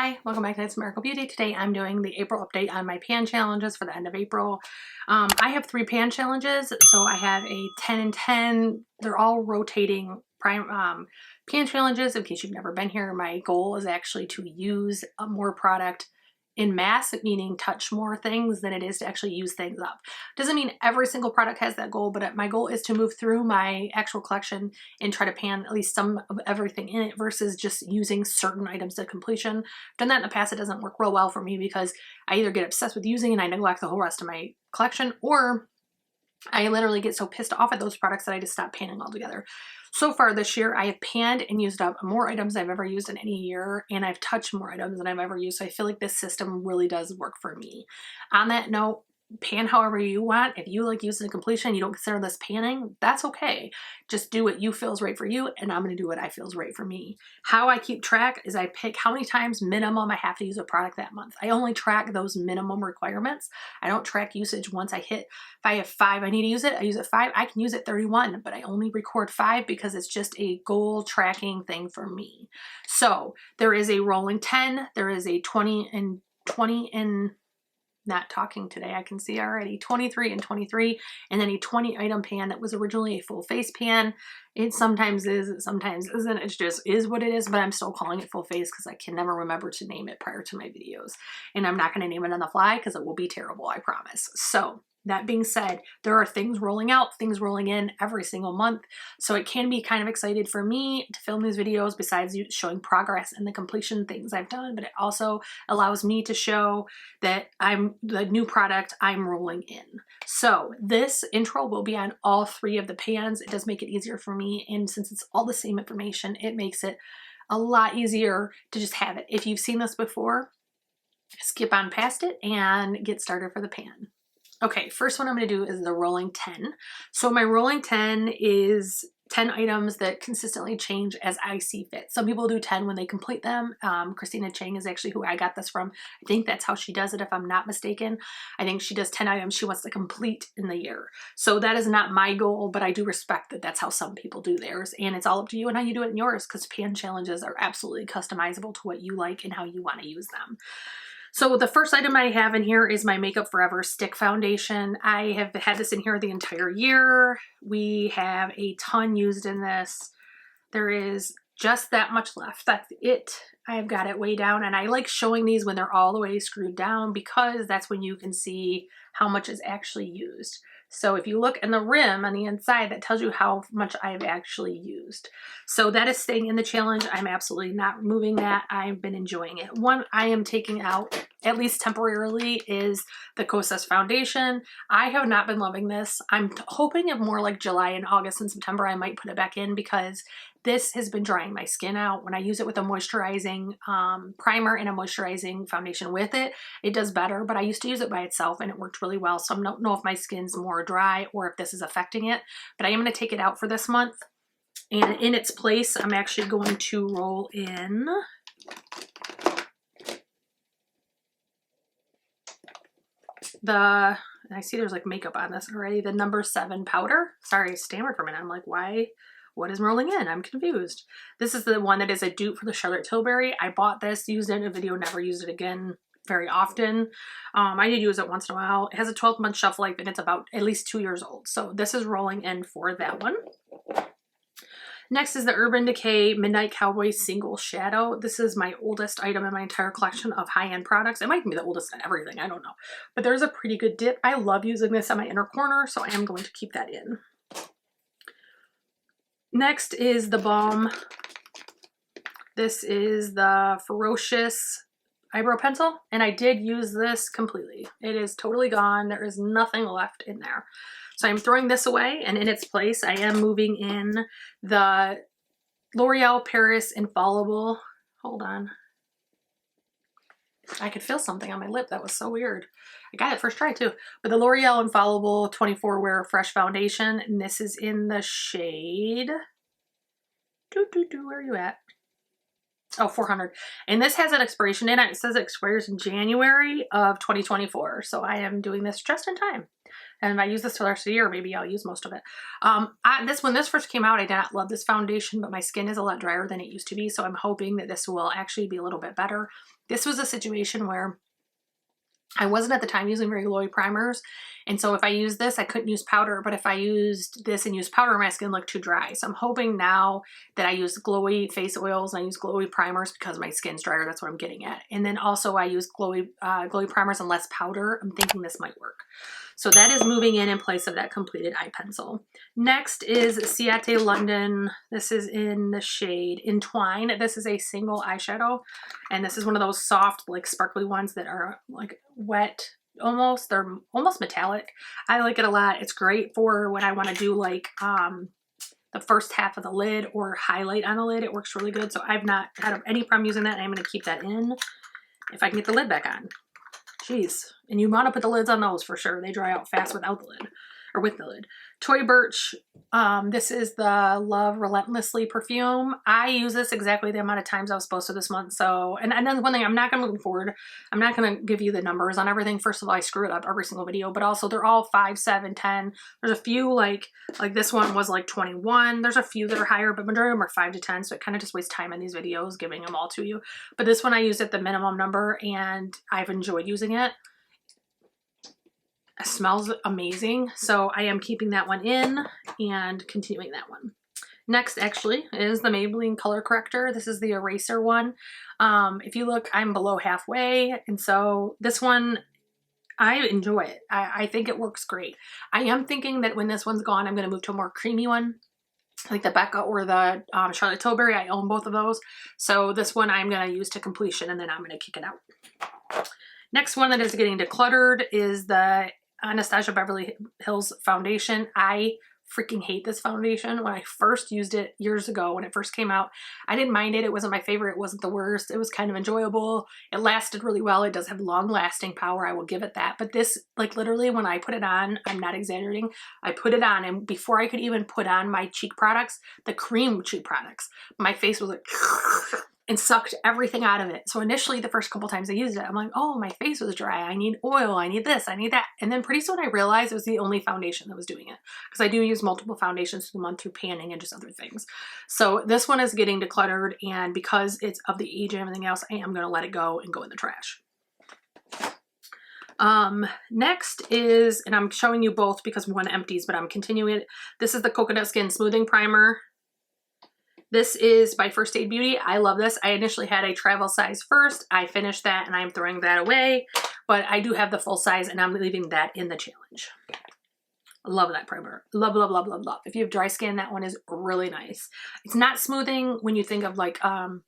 Hi, welcome back to It's Miracle Beauty. Today I'm doing the April update on my pan challenges for the end of April. I have 3 pan challenges, so I have a 10 and 10. They're all rotating pan challenges. In case you've never been here, my goal is actually to use more product in mass, meaning touch more things than it is to actually use things up. Doesn't mean every single product has that goal, but my goal is to move through my actual collection and try to pan at least some of everything in it versus just using certain items to completion. I've done that in the past. It doesn't work real well for me because I either get obsessed with using and I neglect the whole rest of my collection, or I literally get so pissed off at those products that I just stop panning altogether. So far this year, I have panned and used up more items than I've ever used in any year, and I've touched more items than I've ever used. So I feel like this system really does work for me. On that note, pan however you want. If you like using a completion, you don't consider this panning, that's okay. Just do what you feel is right for you, and I'm going to do what I feel is right for me. How I keep track is I pick how many times minimum I have to use a product that month. I only track those minimum requirements. I don't track usage once I hit. If I have 5 I need to use it, I use it 5. I can use it 31, but I only record 5 because it's just a goal tracking thing for me. So there is a rolling 10, there is a 20 and not talking today, I can see already, 23 and 23, and then a 20 item pan that was originally a full face pan. It sometimes is, it sometimes isn't. It just is what it is, but I'm still calling it full face because I can never remember to name it prior to my videos. And I'm not going to name it on the fly because it will be terrible, I promise. So that being said, there are things rolling out, things rolling in every single month. So it can be kind of excited for me to film these videos besides showing progress and the completion things I've done, but it also allows me to show that I'm the new product I'm rolling in. So this intro will be on all 3 of the pans. It does make it easier for me. And since it's all the same information, it makes it a lot easier to just have it. If you've seen this before, skip on past it and get started for the pan. Okay, first one I'm going to do is the rolling 10. So my rolling 10 is 10 items that consistently change as I see fit. Some people do 10 when they complete them. Christina Chang is actually who I got this from. I think that's how she does it, if I'm not mistaken. I think she does 10 items she wants to complete in the year. So that is not my goal, but I do respect that that's how some people do theirs. And it's all up to you and how you do it in yours, because pan challenges are absolutely customizable to what you like and how you want to use them. So the first item I have in here is my Makeup Forever Stick Foundation. I have had this in here the entire year. We have a ton used in this. There is just that much left. That's it. I've got it way down, and I like showing these when they're all the way screwed down because that's when you can see how much is actually used. So if you look in the rim on the inside, that tells you how much I've actually used. So that is staying in the challenge. I'm absolutely not removing that. I've been enjoying it. One I am taking out, at least temporarily, is the Kosas foundation. I have not been loving this. I'm hoping of more like July and August and September I might put it back in because this has been drying my skin out. When I use it with a moisturizing primer and a moisturizing foundation with it, it does better, but I used to use it by itself and it worked really well. So I don't know if my skin's more dry or if this is affecting it, but I am going to take it out for this month. And in its place, I'm actually going to roll in I see there's like makeup on this already, the number 7 powder. Sorry, I stammered for a minute. I'm like, why? What is rolling in? I'm confused. This is the one that is a dupe for the Charlotte Tilbury. I bought this, used it in a video, never used it again very often. I did use it once in a while. It has a 12-month shelf life and it's about at least 2 years old. So this is rolling in for that one. Next is the Urban Decay Midnight Cowboy Single Shadow. This is my oldest item in my entire collection of high-end products. It might be the oldest in everything, I don't know. But there's a pretty good dip. I love using this on my inner corner, so I am going to keep that in. Next is the Balm. This is the Ferocious Eyebrow Pencil, and I did use this completely. It is totally gone. There is nothing left in there. So I'm throwing this away, and in its place, I am moving in the L'Oreal Paris Infallible. Hold on. I could feel something on my lip. That was so weird. I got it first try too. But the L'Oreal Infallible 24 Wear Fresh Foundation, and this is in the shade... where are you at? Oh, 400. And this has an expiration date. It says it expires in January of 2024. So I am doing this just in time. And I use this for the rest of the year. Maybe I'll use most of it. When this first came out, I did not love this foundation, but my skin is a lot drier than it used to be. So I'm hoping that this will actually be a little bit better. This was a situation where I wasn't at the time using very glowy primers. And so if I used this, I couldn't use powder. But if I used this and used powder, my skin looked too dry. So I'm hoping now that I use glowy face oils and I use glowy primers because my skin's drier. That's what I'm getting at. And then also I use glowy primers and less powder. I'm thinking this might work. So that is moving in place of that completed eye pencil. Next is Ciate London. This is in the shade Entwine. This is a single eyeshadow. And this is one of those soft, like sparkly ones that are like wet almost. They're almost metallic. I like it a lot. It's great for when I want to do like the first half of the lid or highlight on the lid. It works really good. So I've not had any problem using that. And I'm going to keep that in if I can get the lid back on. Jeez. And you want to put the lids on those for sure. They dry out fast without the lid, or with the lid. Toy Birch. This is the Love Relentlessly perfume. I use this exactly the amount of times I was supposed to this month. So, and then one thing, I'm not going to move forward. I'm not going to give you the numbers on everything. First of all, I screw it up every single video, but also they're all 5, 7, 10. There's a few like this one was like 21. There's a few that are higher, but majority of them are 5 to 10. So it kind of just wastes time in these videos giving them all to you. But this one I used at the minimum number and I've enjoyed using it. It smells amazing. So I am keeping that one in and continuing that one. Next actually is the Maybelline Color Corrector. This is the eraser one. If you look, I'm below halfway. And so this one, I enjoy it. I think it works great. I am thinking that when this one's gone, I'm going to move to a more creamy one. Like the Becca or the Charlotte Tilbury. I own both of those. So this one I'm going to use to completion and then I'm going to kick it out. Next one that is getting decluttered is the Anastasia Beverly Hills foundation. I freaking hate this foundation. When I first used it years ago, when it first came out, I didn't mind it. It wasn't my favorite. It wasn't the worst. It was kind of enjoyable. It lasted really well. It does have long lasting power. I will give it that. But this, like literally when I put it on, I'm not exaggerating. I put it on and before I could even put on my cheek products, the cream cheek products, my face was like and sucked everything out of it. So initially the first couple times I used it, I'm like, oh, my face was dry. I need oil. I need this. I need that. And then pretty soon I realized it was the only foundation that was doing it because I do use multiple foundations through the month through panning and just other things. So this one is getting decluttered and because it's of the age and everything else, I am going to let it go and go in the trash. Next is, and I'm showing you both because one empties, but I'm continuing it. This is the Coconut Skin Smoothing Primer. This is by First Aid Beauty. I love this. I initially had a travel size first. I finished that and I'm throwing that away, but I do have the full size and I'm leaving that in the challenge. Love that primer. Love, love, love, love, love. If you have dry skin, that one is really nice. It's not smoothing when you think of like a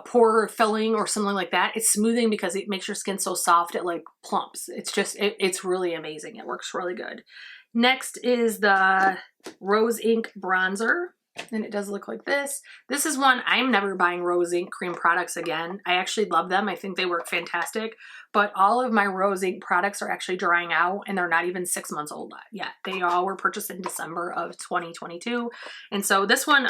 pore filling or something like that. It's smoothing because it makes your skin so soft it like plumps. It's just, it's really amazing. It works really good. Next is the Rose Ink Bronzer. And it does look like this. This is one, I'm never buying Rose Ink cream products again. I actually love them. I think they work fantastic. But all of my Rose Ink products are actually drying out and they're not even 6 months old yet. They all were purchased in December of 2022. And so this one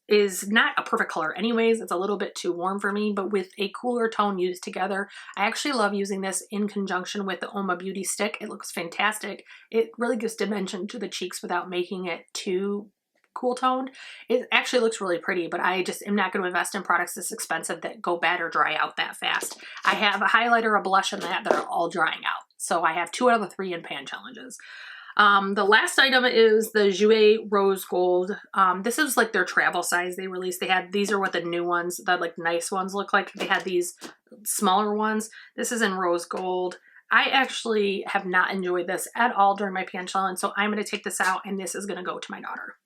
is not a perfect color anyways. It's a little bit too warm for me, but with a cooler tone used together, I actually love using this in conjunction with the Oma Beauty Stick. It looks fantastic. It really gives dimension to the cheeks without making it too cool toned. It actually looks really pretty, but I just am not going to invest in products this expensive that go bad or dry out that fast. I have a highlighter, a blush, and that are all drying out. So I have 2 out of the 3 in pan challenges. The last item is the Jouer Rose Gold. This is like their travel size they released. These are what the new ones, the like nice ones look like. They had these smaller ones. This is in Rose Gold. I actually have not enjoyed this at all during my pan challenge. So I'm going to take this out and this is going to go to my daughter.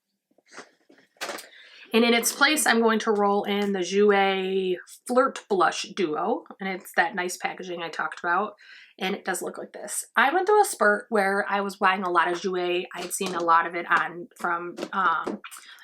And in its place, I'm going to roll in the Jouer Flirt Blush Duo. And it's that nice packaging I talked about. And it does look like this. I went through a spurt where I was buying a lot of Jouer. I had seen a lot of it on from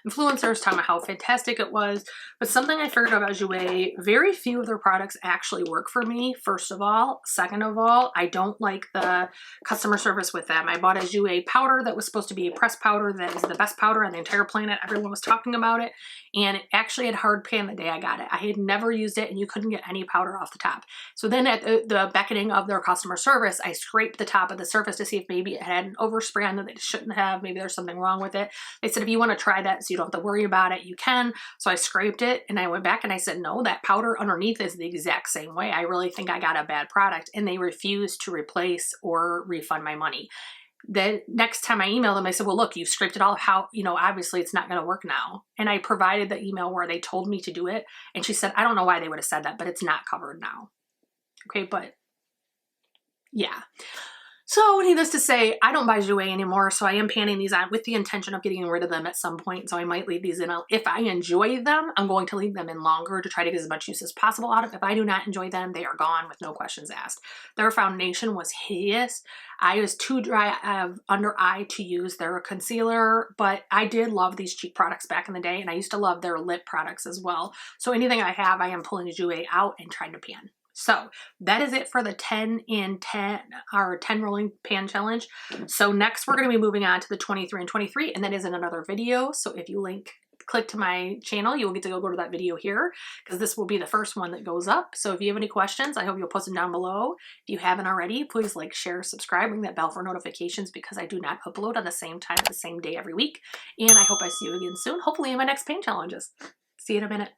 influencers talking about how fantastic it was. But something I figured out about Jouer, very few of their products actually work for me, first of all. Second of all, I don't like the customer service with them. I bought a Jouer powder that was supposed to be a pressed powder that is the best powder on the entire planet. Everyone was talking about it. And it actually had hard pan the day I got it. I had never used it, and you couldn't get any powder off the top. So then at the beckoning of their customer service, I scraped the top of the surface to see if maybe it had an overspray on that it shouldn't have. Maybe there's something wrong with it. They said, if you want to try that so you don't have to worry about it, you can. So I scraped it and I went back and I said, no, that powder underneath is the exact same way. I really think I got a bad product. And they refused to replace or refund my money. The next time I emailed them, I said, well, look, you've scraped it all. How, you know, obviously it's not going to work now. And I provided the email where they told me to do it. And she said, I don't know why they would have said that, but it's not covered now. Okay, but yeah. So needless to say, I don't buy Jouer anymore, so I am panning these on with the intention of getting rid of them at some point. So I might leave these in. If I enjoy them, I'm going to leave them in longer to try to get as much use as possible out of. If I do not enjoy them, they are gone with no questions asked. Their foundation was hideous. I was too dry under eye to use their concealer, but I did love these cheap products back in the day, and I used to love their lip products as well. So anything I have, I am pulling Jouer out and trying to pan. So that is it for the 10 in 10, our 10 rolling pan challenge. So next we're going to be moving on to the 23 and 23, and that is in another video. So if you click to my channel, you will get to go to that video here, because this will be the first one that goes up. So if you have any questions, I hope you'll post them down below. If you haven't already, please like, share, subscribe, ring that bell for notifications, because I do not upload on the same time, the same day every week. And I hope I see you again soon, hopefully in my next pan challenges. See you in a minute.